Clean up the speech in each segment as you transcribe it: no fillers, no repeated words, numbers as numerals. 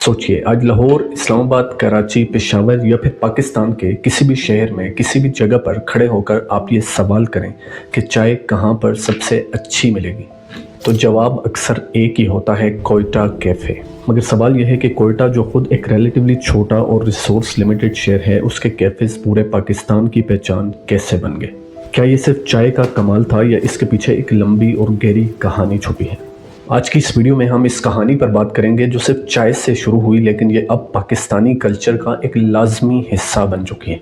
सोचिए, आज लाहौर, इस्लामाबाद, कराची, पेशावर या फिर पाकिस्तान के किसी भी शहर में किसी भी जगह पर खड़े होकर आप ये सवाल करें कि चाय कहाँ पर सबसे अच्छी मिलेगी, तो जवाब अक्सर एक ही होता है, कोयटा कैफ़े। मगर सवाल यह है कि कोयटा जो खुद एक रिलेटिवली छोटा और रिसोर्स लिमिटेड शहर है, उसके कैफ़ेज़ पूरे पाकिस्तान की पहचान कैसे बन गए? क्या ये सिर्फ चाय का कमाल था या इसके पीछे एक लंबी और गहरी कहानी छुपी है? आज की इस वीडियो में हम इस कहानी पर बात करेंगे जो सिर्फ चाय से शुरू हुई, लेकिन ये अब पाकिस्तानी कल्चर का एक लाजमी हिस्सा बन चुकी है।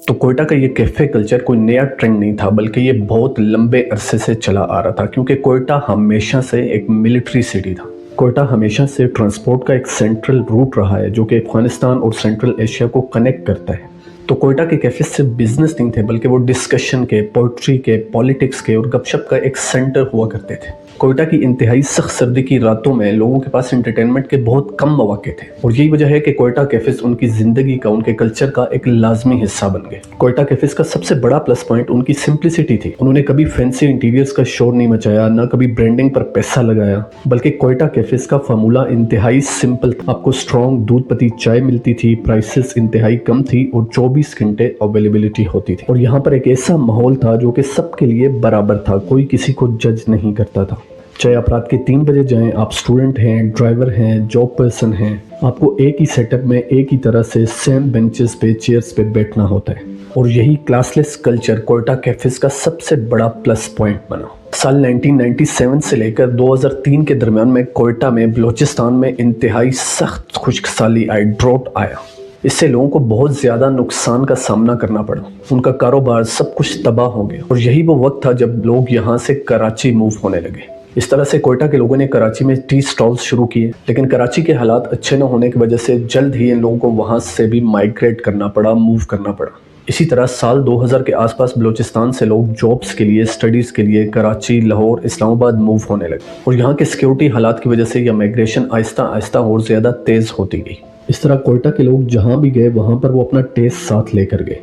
तो कोयटा का ये कैफ़े कल्चर कोई नया ट्रेंड नहीं था, बल्कि ये बहुत लंबे अरसे से चला आ रहा था, क्योंकि कोयटा हमेशा से एक मिलिट्री सिटी था। कोयटा हमेशा से ट्रांसपोर्ट का एक सेंट्रल रूट रहा है जो कि अफगानिस्तान और सेंट्रल एशिया को कनेक्ट करता है। तो कोयटा के कैफ़े सिर्फ बिजनेस नहीं थे, बल्कि वो डिस्कशन के, पोइट्री के, पॉलिटिक्स के और गपशप का एक सेंटर हुआ करते थे। कोयटा की इंतहाई सख्त सर्दी की रातों में लोगों के पास एंटरटेनमेंट के बहुत कम मौके थे, और यही वजह है कि कोयटा कैफ़ेज़ उनकी ज़िंदगी का, उनके कल्चर का एक लाजमी हिस्सा बन गए। कोयटा कैफ़ेज़ का सबसे बड़ा प्लस पॉइंट उनकी सिंप्लिसिटी थी। उन्होंने कभी फैंसी इंटीरियर्स का शोर नहीं मचाया, ना कभी ब्रांडिंग पर पैसा लगाया, बल्कि कोयटा कैफ़ेज़ का फार्मूला इंतहाई सिंपल था। आपको स्ट्रॉन्ग दूध पत्ती चाय मिलती थी, प्राइसेस इंतहाई कम थी और 24 घंटे अवेलेबिलिटी होती थी। और यहाँ पर एक ऐसा माहौल था जो कि सबके लिए बराबर था, कोई किसी को जज नहीं करता था। चाहे आप रात के 3 बजे जाएं, आप स्टूडेंट हैं, ड्राइवर हैं, जॉब पर्सन हैं, आपको एक ही सेटअप में एक ही तरह से सेम बेंचेस पे, चेयर्स पे बैठना होता है। और यही क्लासलेस कल्चर कोयटा कैफ़ेज़ का सबसे बड़ा प्लस पॉइंट बना। साल 1997 से लेकर 2003 के दरमियान में कोयटा में, बलूचिस्तान में इंतहाई सख्त खुश्कसाली आई, ड्रॉट आया। इससे लोगों को बहुत ज़्यादा नुकसान का सामना करना पड़ा, उनका कारोबार सब कुछ तबाह हो गया। और यही वो वक्त था जब लोग यहाँ से कराची मूव होने लगे। इस तरह से कोयटा के लोगों ने कराची में टी स्टॉल्स शुरू किए, लेकिन कराची के हालात अच्छे न होने की वजह से जल्द ही इन लोगों को वहाँ से भी माइग्रेट करना पड़ा, मूव करना पड़ा। इसी तरह साल 2000 के आसपास बलूचिस्तान से लोग जॉब्स के लिए, स्टडीज़ के लिए कराची, लाहौर, इस्लामाबाद मूव होने लगे, और यहाँ के सिक्योरिटी हालात की वजह से यह माइग्रेशन आहिस्ता आहिस्ता और ज़्यादा तेज़ होती गई। इस तरह कोयटा के लोग जहाँ भी गए वहाँ पर वो अपना टेस्ट साथ लेकर गए,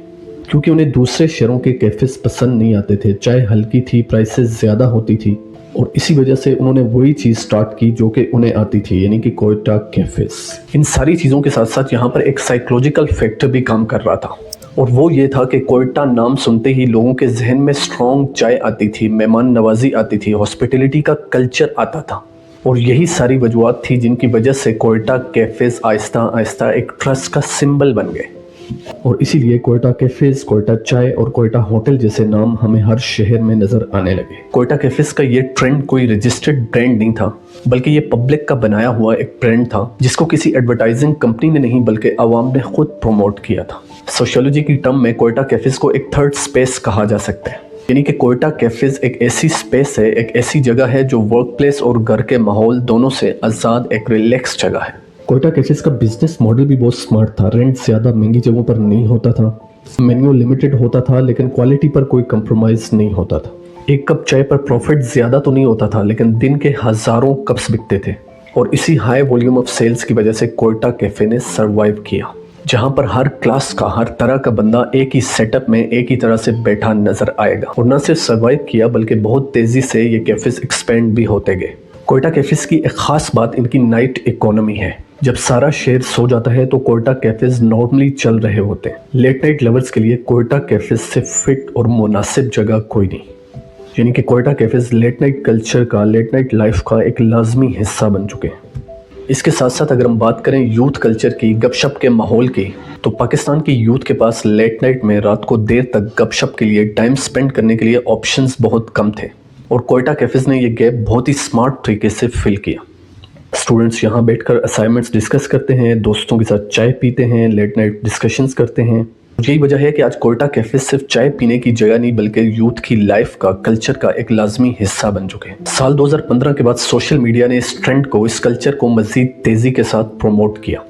क्योंकि उन्हें दूसरे शहरों के कैफ़ेज़ पसंद नहीं आते थे। चाय हल्की थी, प्राइसेस ज़्यादा होती थी, और इसी वजह से उन्होंने वही चीज़ स्टार्ट की जो कि उन्हें आती थी, यानी कि कोयटा कैफ़ेज़। इन सारी चीज़ों के साथ साथ यहाँ पर एक साइकोलॉजिकल फैक्टर भी काम कर रहा था, और वो ये था कि कोयटा नाम सुनते ही लोगों के जहन में स्ट्रॉन्ग चाय आती थी, मेहमान नवाजी आती थी, हॉस्पिटलिटी का कल्चर आता था। और यही सारी वजूहत थी जिनकी वजह से कोयटा कैफ़ेज़ आहिस्ता आहिस्ता एक ट्रस्ट का सिंबल बन गए। और इसीलिए कोयटा कैफ़ेज़, कोयटा चाय और कोयटा होटल जैसे नाम हमें हर शहर में नज़र आने लगे। कोयटा कैफ़ेज़ का ये ट्रेंड कोई रजिस्टर्ड ब्रांड नहीं था, बल्कि ये पब्लिक का बनाया हुआ एक ट्रेंड था, जिसको किसी एडवर्टाइजिंग कंपनी ने नहीं बल्कि आवाम ने खुद प्रमोट किया था। सोशियोलॉजी की टर्म में कोयटा कैफ़ेज़ को एक थर्ड स्पेस कहा जा सकता है, यानी कि कोयटा कैफ़ेज़ एक ऐसी स्पेस है, एक ऐसी जगह है जो वर्क प्लेस और घर के माहौल दोनों से आज़ाद एक रिलैक्स जगह है। कोयटा कैफ़ेज़ का बिजनेस मॉडल भी बहुत स्मार्ट था। रेंट ज़्यादा महंगी जगहों पर नहीं होता था, मेन्यू लिमिटेड होता था, लेकिन क्वालिटी पर कोई कंप्रोमाइज़ नहीं होता था। एक कप चाय पर प्रॉफिट ज़्यादा तो नहीं होता था, लेकिन दिन के हज़ारों कप्स बिकते थे, और इसी हाई वॉल्यूम ऑफ सेल्स की वजह से कोयटा कैफ़े ने सर्वाइव किया, जहाँ पर हर क्लास का, हर तरह का बंदा एक ही सेटअप में एक ही तरह से बैठा नजर आएगा। और न सिर्फ सर्वाइव किया, बल्कि बहुत तेज़ी से ये कैफ़ेज़ एक्सपेंड भी होते गए। कोयटा कैफ़ेज़ की एक ख़ास बात इनकी नाइट इकोनॉमी है। जब सारा शहर सो जाता है तो कोयटा कैफ़ेज़ नॉर्मली चल रहे होते हैं। लेट नाइट लवर्स के लिए कोयटा कैफ़ेज़ से फिट और मुनासिब जगह कोई नहीं, यानी कि Quetta cafes late night culture का, लेट नाइट लाइफ का एक लाजमी हिस्सा बन चुके हैं। इसके साथ साथ अगर हम बात करें यूथ कल्चर की, गपशप के माहौल की, तो पाकिस्तान की यूथ के पास लेट नाइट में रात को देर तक गपशप के लिए, टाइम स्पेंड करने के लिए ऑप्शंस बहुत कम थे, और कोयटा कैफ़ेज़ ने ये गैप बहुत ही स्मार्ट तरीके से फिल किया। स्टूडेंट्स यहाँ बैठकर असाइनमेंट्स डिस्कस करते हैं, दोस्तों के साथ चाय पीते हैं, लेट नाइट डिस्कशंस करते हैं। यही वजह है कि आज कोयटा कैफ़ेज़ सिर्फ चाय पीने की जगह नहीं, बल्कि यूथ की लाइफ का, कल्चर का एक लाजमी हिस्सा बन चुके हैं। साल 2015 के बाद सोशल मीडिया ने इस ट्रेंड को, इस कल्चर को मज़ीद तेज़ी के साथ प्रमोट किया।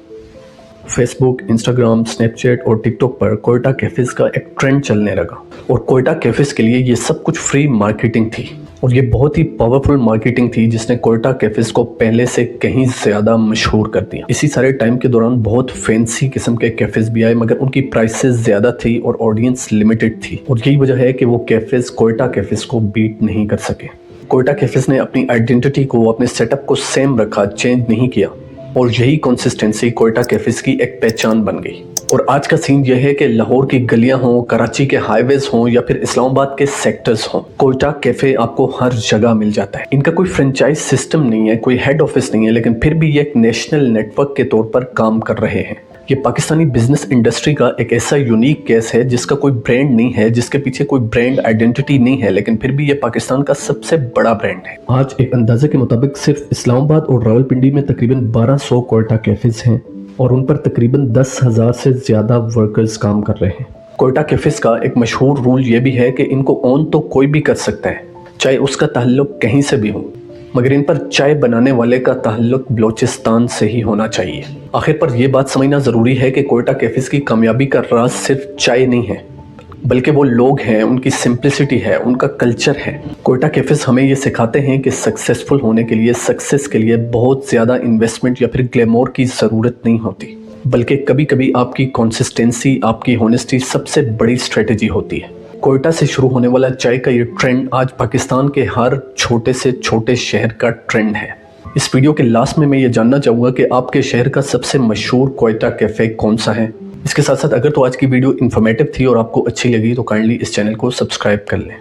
फेसबुक, इंस्टाग्राम, स्नैपचैट और टिकटॉक पर कोयटा कैफ़ेज़ का एक ट्रेंड चलने लगा, और कोयटा कैफ़ेज़ के लिए ये सब कुछ फ्री मार्केटिंग थी, और ये बहुत ही पावरफुल मार्केटिंग थी जिसने कोयटा कैफ़ेज़ को पहले से कहीं ज़्यादा मशहूर कर दिया। इसी सारे टाइम के दौरान बहुत फैंसी किस्म के कैफ़ेज़ भी आए, मगर उनकी प्राइसेस ज़्यादा थी और ऑडियंस लिमिटेड थी, और यही वजह है कि वो कैफ़ेज़ कोयटा कैफ़ेज़ को बीट नहीं कर सके। कोयटा कैफेज ने अपनी आइडेंटिटी को, अपने सेटअप को सेम रखा, चेंज नहीं किया और यही कंसिस्टेंसी कोयटा कैफेज की एक पहचान बन गई। और आज का सीन यह है कि लाहौर की गलियां हों, कराची के हाईवेज हों या फिर इस्लामाबाद के सेक्टर्स हों, कोयटा कैफे आपको हर जगह मिल जाता है। इनका कोई फ्रेंचाइज सिस्टम नहीं है, कोई हेड ऑफिस नहीं है, लेकिन फिर भी ये एक नेशनल नेटवर्क के तौर पर काम कर रहे हैं। ये पाकिस्तानी बिजनेस इंडस्ट्री का एक ऐसा यूनिक केस है जिसका कोई ब्रांड नहीं है, जिसके पीछे कोई ब्रांड आइडेंटिटी नहीं है, लेकिन फिर भी ये पाकिस्तान का सबसे बड़ा ब्रांड है। आज एक अंदाजे के मुताबिक सिर्फ इस्लामाबाद और रावलपिंडी में तकरीबन 1200 कोयटा कैफेज हैं और उन पर तकरीबन 10,000 से ज़्यादा वर्कर्स काम कर रहे हैं। कोयटा कैफेज का एक मशहूर रूल ये भी है कि इनको ऑन तो कोई भी कर सकता है, चाहे उसका ताल्लुक कहीं से भी हो, मगर इन पर चाय बनाने वाले का ताल्लुक बलोचिस्तान से ही होना चाहिए। आखिर पर यह बात समझना ज़रूरी है कि कोयटा कैफेज की कामयाबी का राज सिर्फ चाय नहीं है, बल्कि वो लोग हैं, उनकी सिंप्लिसिटी है, उनका कल्चर है। कोयटा कैफेज हमें ये सिखाते हैं कि सक्सेसफुल होने के लिए, सक्सेस के लिए बहुत ज़्यादा इन्वेस्टमेंट या फिर ग्लैमर की ज़रूरत नहीं होती, बल्कि कभी कभी आपकी कंसिस्टेंसी, आपकी होनेस्टी सबसे बड़ी स्ट्रेटजी होती है। कोयटा से शुरू होने वाला चाय का ये ट्रेंड आज पाकिस्तान के हर छोटे से छोटे शहर का ट्रेंड है। इस वीडियो के लास्ट में मैं ये जानना चाहूँगा कि आपके शहर का सबसे मशहूर कोयटा कैफ़े कौन सा है। इसके साथ साथ अगर तो आज की वीडियो इन्फॉर्मेटिव थी और आपको अच्छी लगी तो काइंडली इस चैनल को सब्सक्राइब कर लें।